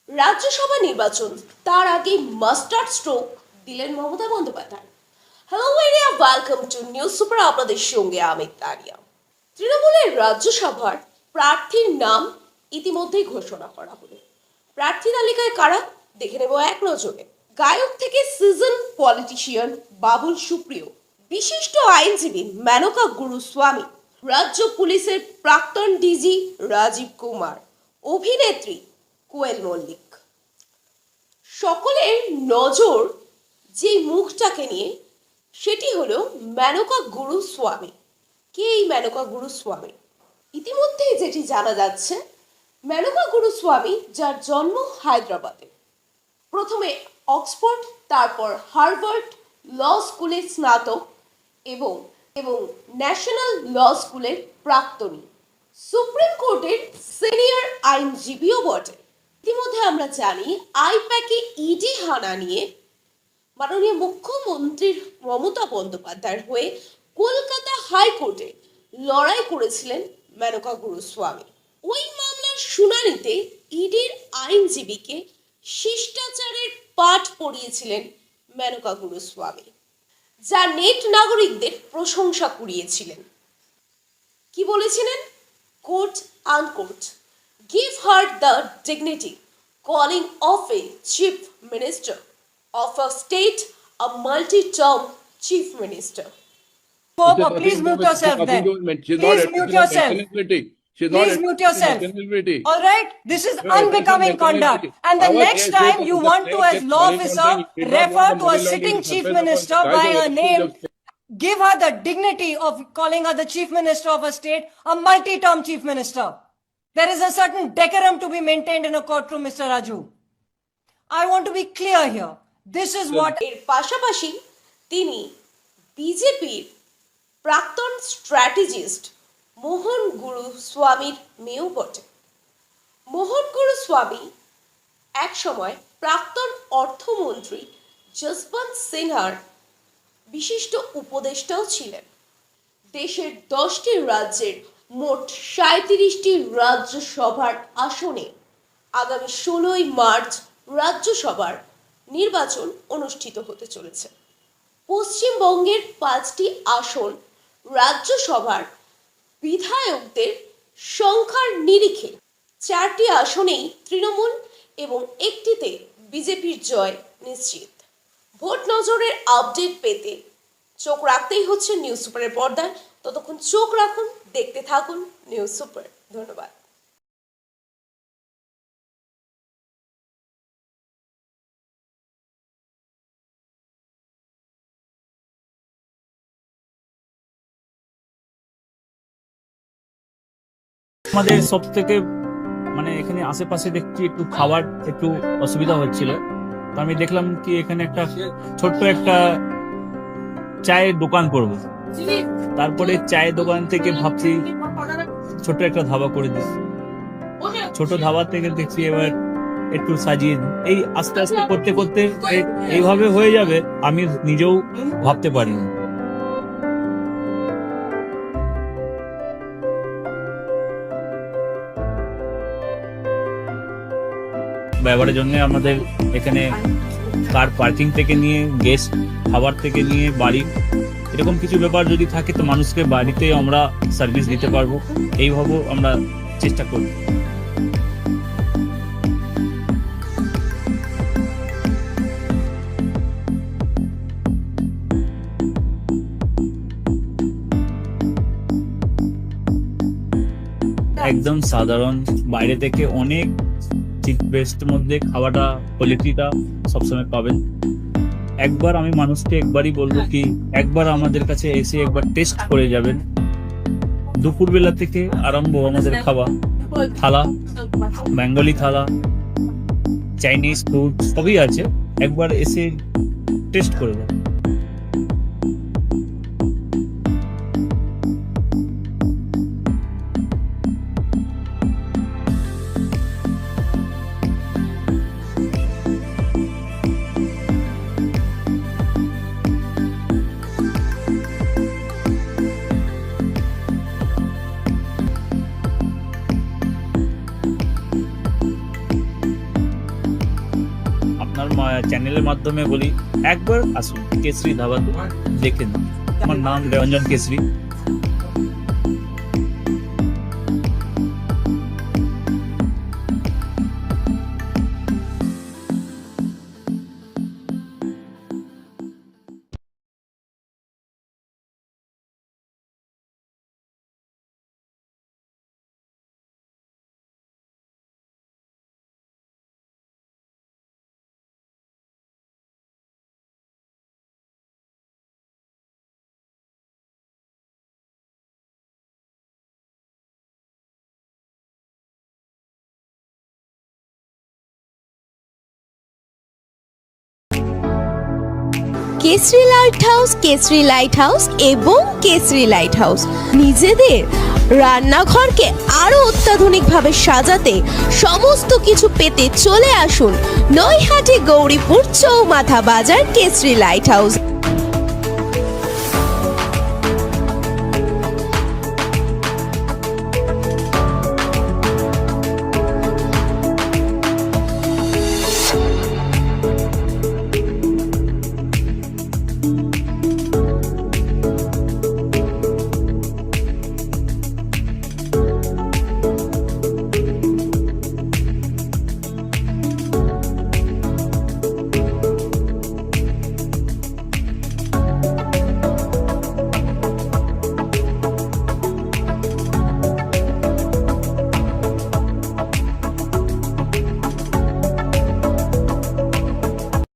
রাজ্যসভা নির্বাচন তার আগে মাস্টার্ড স্ট্রোক দিলেন Mamata Bandyopadhyay. Hello area, welcome to news super. আপনাদের সঙ্গে আমি তারিয়া। তৃণমূলের রাজ্যসভার প্রার্থীর নাম ইতিমধ্যেই ঘোষণা করা হলো। প্রার্থী তালিকায় কারা, দেখে নেব এক নজরে। গায়ক থেকে সিজন পলিটিশিয়ান বাবুল সুপ্রিয়, বিশিষ্ট আইনজীবী মেনকা গুরুস্বামী, রাজ্য পুলিশের প্রাক্তন ডিজি রাজীব কুমার, অভিনেত্রী কোয়েল মল্লিক। সকলের নজর যে মুখটাকে নিয়ে, সেটি হলো মেনকা গুরুস্বামী। কে এই মেনকা গুরুস্বামী? ইতিমধ্যেই যেটি জানা যাচ্ছে, মেনকা গুরুস্বামী, যার জন্ম হায়দ্রাবাদে, প্রথমে অক্সফোর্ড, তারপর হার্ভার্ড ল স্কুলের স্নাতক এবং এবং ন্যাশনাল ল স্কুলের প্রাক্তনী, সুপ্রিম কোর্টের সিনিয়র আইনজীবীও বটে। ইতিমধ্যে আমরা জানি, আইপ্যাকে ইডি হানা নিয়ে মাননীয় মুখ্যমন্ত্রীর মমতা বন্দ্যোপাধ্যায়ের হয়ে কলকাতা হাইকোর্টে লড়াই করেছিলেন মেনকা গুরুস্বামী। ওই মামলার শুনানিতে ইডির আইনজীবীকে শিষ্টাচারের পাঠ পড়িয়েছিলেন মেনকা গুরুস্বামী, যা নেট নাগরিকদের প্রশংসা কুড়িয়েছিলেন। কি বলেছিলেন? Coat unquote, give her the dignity, calling of a chief minister of a state a multi-term chief minister. Popo, please mute yourself then. Please mute yourself. Please mute yourself. All right? This is unbecoming conduct. And the next time you want to, as law officer, refer to a sitting chief minister by her name, give her the dignity of calling her the chief minister of a state a multi-term chief minister. There is a certain decorum to be maintained in a courtroom, Mr. Raju. I want to be clear here. This is what... এর পাশাপাশি তিনি বিজেপির প্রাক্তন strategist মোহন গুরুস্বামীর মেয়েও বটে। মোহন গুরুস্বামী এক সময় প্রাক্তন অর্থমন্ত্রী যশবন্ত সিনহার বিশিষ্ট উপদেষ্টাও ছিলেন। দেশের 10টি রাজ্যের মোট 37টি রাজ্যসভার আসনে আগামী 16ই মার্চ রাজ্যসভার নির্বাচন অনুষ্ঠিত হতে চলেছে। পশ্চিমবঙ্গের 5টি আসন রাজ্যসভার বিধায়কদের সংখ্যার নিরিখে 4টি আসনেই তৃণমূল এবং একটিতে বিজেপির জয় নিশ্চিত। ভোট নজরের আপডেট পেতে চোখ রাখতেই হচ্ছে নিউজ সুপারের পর্দায়। ততক্ষণ চোখ রাখুন, দেখতে থাকুন নিউজ সুপার। ধন্যবাদ। আমাদের সব থেকে এখানে আশেপাশে দেখছি একটু খাবার একটু অসুবিধা হচ্ছিল, তো আমি দেখলাম কি এখানে একটা ছোট্ট একটা চায়ের দোকান করবো। তারপরে চায়ের দোকান থেকে ভাবছি ছোট্ট একটা ধাবা করে দিই। ছোট ধাবা থেকে দেখছি এবার একটু সাজিয়ে এই আস্তে আস্তে করতে করতে এইভাবে হয়ে যাবে, আমি নিজেও ভাবতে পারিনি। ব্যবহারের জন্য আমাদের এখানে কার পার্কিং থেকে নিয়ে গেস্ট খাবার থেকে নিয়ে বাড়ি, এরকম কিছু ব্যাপার যদি থাকে তো মানুষকে বাড়িতে আমরা সার্ভিস দিতে পারবো, এইভাবে আমরা চেষ্টা করব। একদম সাধারণ, বাইরে থেকে অনেক চিপ বেস্ট মধ্যে খাওয়াটা কোয়ালিটিটা সবসময় পাবেন। একবার আমি মানুষকে একবারই বলবো কি একবার আমাদের কাছে এসে একবার টেস্ট করে যাবেন। দুপুরবেলা থেকে আরম্ভ আমাদের খাওয়া, থালা, বেঙ্গলি থালা, চাইনিজ ফুড সবই আছে, একবার এসে টেস্ট করে যাবেন। চ্যানেলের মাধ্যমে বলি একবার আসুন কেশরী ধাবাতে দেখেন। আমার নাম Ranjan Keshari. Keshari light house, Keshari light house এবং কেশরী লাইট হাউস নিজেদের রান্নাঘরকে আরো অত্যাধুনিকভাবে সাজাতে সমস্ত কিছু পেতে চলে আসুন নৈহাটি গৌরীপুর চৌমাথা বাজার কেশরী লাইট হাউস।